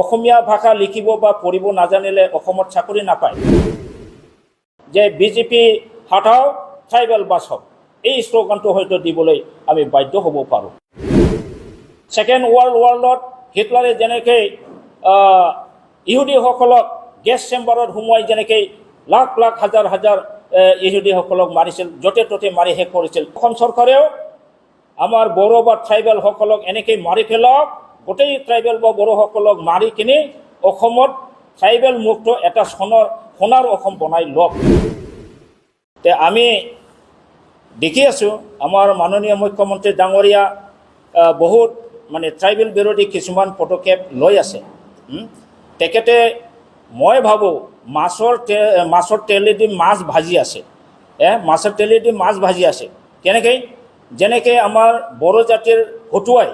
অসমীয়া ভাষা লিখিব বা পঢ়িব নাজানিলে অসমত চাকৰি নাপায়। যে বিজেপি হটাও ট্ৰাইবেল বাঁচাওক, এই শ্লোগানটো হয়তো দিবলৈ আমি বাধ্য হ'ব পাৰোঁ। ছেকেণ্ড ৱৰ্ল্ড ৱাৰত হিটলাৰে যেনেকৈ ইহুদীসকলক গেছ চেম্বাৰত সোমোৱাই যেনেকৈ লাখ লাখ হাজাৰ হাজাৰ ইহুদীসকলক মাৰিছিল, য'তে ত'তে মাৰি শেষ কৰিছিল, অসম চৰকাৰেও আমাৰ বড়ো বা ট্ৰাইবেলসকলক এনেকৈ মাৰি পেলাওক, গোটেই ট্ৰাইবেল বা বড়োসকলক মাৰি কিনি অসমত ট্ৰাইবেল মুক্ত এটা সোণাৰ অসম বনাই লওক। তে আমি দেখি আছোঁ আমাৰ মাননীয় মুখ্যমন্ত্ৰী ডাঙৰীয়া বহুত মানে ট্ৰাইবেল বিৰোধী কিছুমান পদক্ষেপ লৈ আছে। তেখেতে মই ভাবোঁ মাছৰ তেলেদি মাছ ভাজি আছে, মাছৰ তেলেদি মাছ ভাজি আছে। কেনেকৈ? যেনেকৈ আমাৰ বড়ো জাতিৰ হতুৱাই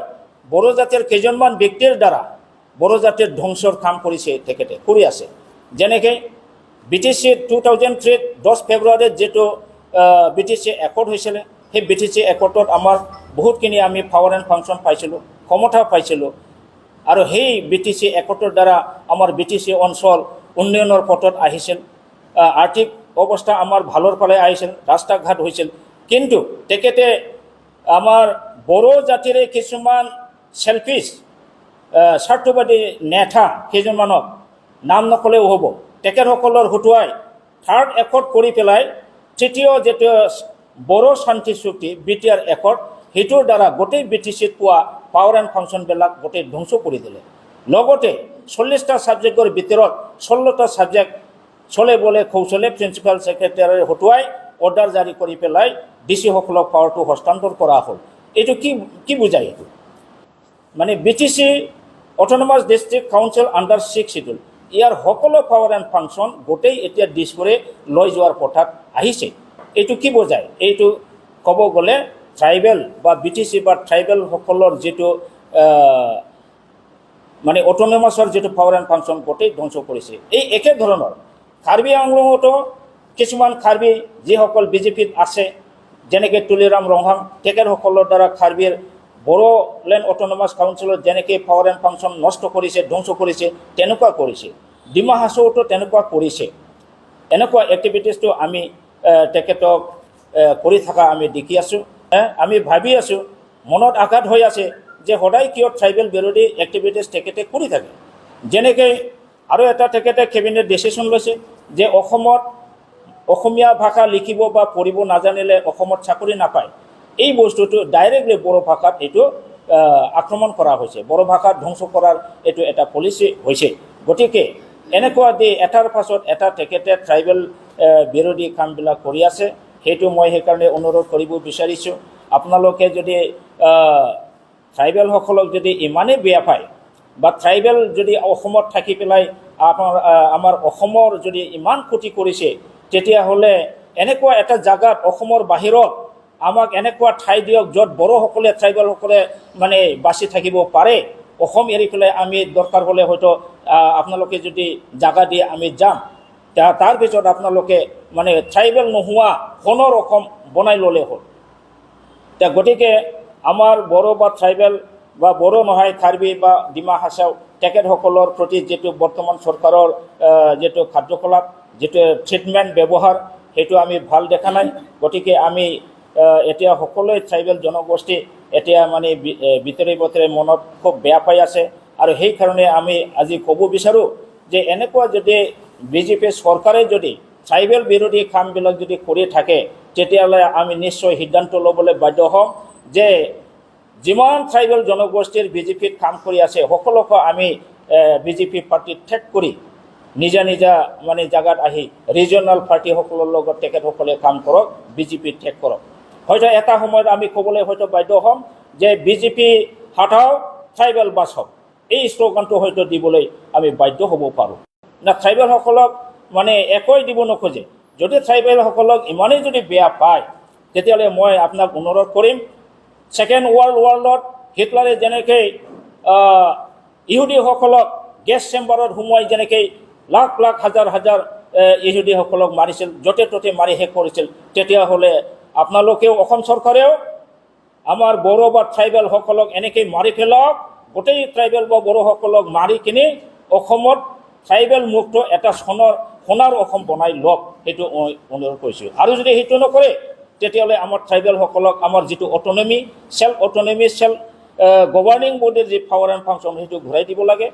বড়ো জাতিৰ কেইজনমান ব্যক্তিৰ দ্বাৰা বড়ো জাতিৰ ধ্বংসৰ কাম কৰিছে, তেখেতে কৰি আছে। যেনেকৈ BTC 2003 10 ফেব্ৰুৱাৰীত যিটো BTC একৰ্ড হৈছিলে, সেই BTC একৰ্ডত আমাৰ বহুতখিনি আমি পাৱাৰ এণ্ড ফাংচন পাইছিলোঁ, ক্ষমতা পাইছিলোঁ। আৰু সেই BTC একৰ্ডৰ দ্বাৰা আমাৰ BTC অঞ্চল উন্নয়নৰ পথত আহিছিল, আৰ্থিক অৱস্থা আমাৰ ভালৰ ফালে আহিছিল, ৰাস্তা ঘাট হৈছিল। কিন্তু তেখেতে আমাৰ বড়ো জাতিৰে কিছুমান চেলফিছ স্বাৰ্থবাদী নেতা কেইজনমানক নাম নকলেও হ'ব, তেখেতসকলৰ হতুৱাই থাৰ্ড একৰ্ড কৰি পেলাই তৃতীয় যিটো বড়ো শান্তি চুক্তি BTR একৰ্ড, সেইটোৰ দ্বাৰা গোটেই BTCত পোৱা পাৱাৰ এণ্ড ফাংচনবিলাক গোটেই ধ্বংস কৰি দিলে। লগতে 40টা ছাবজেক্টৰ ভিতৰত 16টা ছাবজেক্ট চলে বলে কৌশলে প্ৰিন্সিপাল ছেক্ৰেটাৰীৰ হতুৱাই অৰ্ডাৰ জাৰি কৰি পেলাই ডিচিসকলক পাৱাৰটো হস্তান্তৰ কৰা হ'ল। এইটো কি বুজায়? এইটো মানে BTC autonomous district council under 6 schedule, ইয়াৰ সকলো পাৱাৰ এণ্ড ফাংচন গোটেই এতিয়া দিশবোৰে লৈ যোৱাৰ পথাত আহিছে। এইটো কি বুজায়? এইটো ক'ব গ'লে ট্ৰাইবেল বা BTC বা ট্ৰাইবেলসকলৰ যিটো মানে অট'নমাছৰ যিটো পাৱাৰ এণ্ড ফাংচন গোটেই ধ্বংস কৰিছে। এই একে ধৰণৰ কাৰ্বি আংলঙতো কিছুমান কাৰ্বি যিসকল BJPত আছে, যেনেকৈ তুলিৰাম ৰংহাং, তেখেতসকলৰ দ্বাৰা কাৰ্বিৰ বড়োলেণ্ড অট'নমাছ কাউন্সিলত যেনেকৈ পাৱাৰ এণ্ড ফাংচন নষ্ট কৰিছে, ধ্বংস কৰিছে, তেনেকুৱা কৰিছে। ডিমা হাছাওতো তেনেকুৱা কৰিছে। এনেকুৱা এক্টিভিটিছটো আমি তেখেতক কৰি থকা আমি দেখি আছোঁ। আমি ভাবি আছোঁ, মনত আঘাত হৈ আছে যে সদায় কিয় ট্ৰাইবেল বিৰোধী এক্টিভিটিছ তেখেতে কৰি থাকে। যেনেকৈ আৰু এটা তেখেতে কেবিনেট ডিচিশ্যন লৈছে যে অসমত অসমীয়া ভাষা লিখিব বা পঢ়িব নাজানিলে অসমত চাকৰি নাপায়। এই বস্তুটো ডাইৰেক্টলি বড়ো ভাষাত এইটো আক্ৰমণ কৰা হৈছে, বড়ো ভাষা ধ্বংস কৰাৰ এইটো এটা পলিচি হৈছে। গতিকে এনেকুৱা দি এটাৰ পাছত এটা তেখেতে ট্ৰাইবেল বিৰোধী কামবিলাক কৰি আছে। সেইটো মই সেইকাৰণে অনুৰোধ কৰিব বিচাৰিছোঁ, আপোনালোকে যদি ট্ৰাইবেলসকলক যদি ইমানেই বেয়া পায় বা ট্ৰাইবেল যদি অসমত থাকি পেলাই আমাৰ অসমৰ যদি ইমান ক্ষতি কৰিছে, তেতিয়াহ'লে এনেকুৱা এটা জাগাত অসমৰ বাহিৰত আমাক এনেকুৱা ঠাই দিয়ক য'ত বড়োসকলে ট্ৰাইবেলসকলে মানে বাচি থাকিব পাৰে। অসম এৰি পেলাই আমি দৰকাৰ হ'লে হয়তো আপোনালোকে যদি জাগা দিয়ে আমি যাম, তাৰ পিছত আপোনালোকে মানে ট্ৰাইবেল নোহোৱা সোণৰ অসম বনাই ল'লে হ'ল। গতিকে আমাৰ বড়ো বা ট্ৰাইবেল বা বড়ো নহয় কাৰ্বি বা ডিমা হাছাও তেখেতসকলৰ প্ৰতি যিটো বৰ্তমান চৰকাৰৰ যিটো কাৰ্যকলাপ, যিটো ট্ৰিটমেণ্ট ব্যৱহাৰ, সেইটো আমি ভাল দেখা নাই। গতিকে আমি এতিয়া সকলোৱে ট্ৰাইবেল জনগোষ্ঠী এতিয়া মানে ভিতৰে মনত খুব বেয়া পাই আছে। আৰু সেইকাৰণে আমি আজি ক'ব বিচাৰোঁ যে এনেকুৱা যদি BJP চৰকাৰে যদি ট্ৰাইবেল বিৰোধী কামবিলাক যদি কৰি থাকে, তেতিয়াহ'লে আমি নিশ্চয় সিদ্ধান্ত ল'বলৈ বাধ্য হ'ম যে যিমান ট্ৰাইবেল জনগোষ্ঠীৰ BJPত কাম কৰি আছে সকলোকে আমি BJP পাৰ্টিত ঠেক কৰি নিজা মানে জাগাত আহি ৰিজনেল পাৰ্টিসকলৰ লগত তেখেতসকলে কাম কৰক, BJP ঠেক কৰক। হয়তো এটা সময়ত আমি ক'বলৈ হয়তো বাধ্য হ'ম যে BJP হটাও ট্ৰাইবেল বাঁচাওক, এই শ্লোগানটো হয়তো দিবলৈ আমি বাধ্য হ'ব পাৰোঁ। না ট্ৰাইবেলসকলক মানে একোৱে দিব নোখোজে। যদি ট্ৰাইবেলসকলক ইমানেই যদি বেয়া পায়, তেতিয়াহ'লে মই আপোনাক অনুৰোধ কৰিম, ছেকেণ্ড ৱৰ্ল্ড ৱাৰত হিটলাৰে যেনেকৈ ইহুদীসকলক গেছ চেম্বাৰত সোমোৱাই যেনেকৈ লাখ লাখ হাজাৰ হাজাৰ ইহুদীসকলক মাৰিছিল, য'তে ত'তে মাৰি শেষ কৰিছিল, তেতিয়াহ'লে আপোনালোকেও অসম চৰকাৰেও আমাৰ বড়ো বা ট্ৰাইবেলসকলক এনেকৈ মাৰি পেলাওক, গোটেই ট্ৰাইবেল বা বড়োসকলক মাৰি কিনে অসমত ট্ৰাইবেল মুক্ত এটা সোণাৰ অসম বনাই লওক, সেইটো মই অনুৰোধ কৰিছোঁ। আৰু যদি সেইটো নকৰে তেতিয়াহ'লে আমাৰ ট্ৰাইবেলসকলক আমাৰ যিটো অট'নমি, চেল্ফ গভাৰ্ণিং বডিৰ যি পাৱাৰ এণ্ড ফাংচন সেইটো ঘূৰাই দিব লাগে।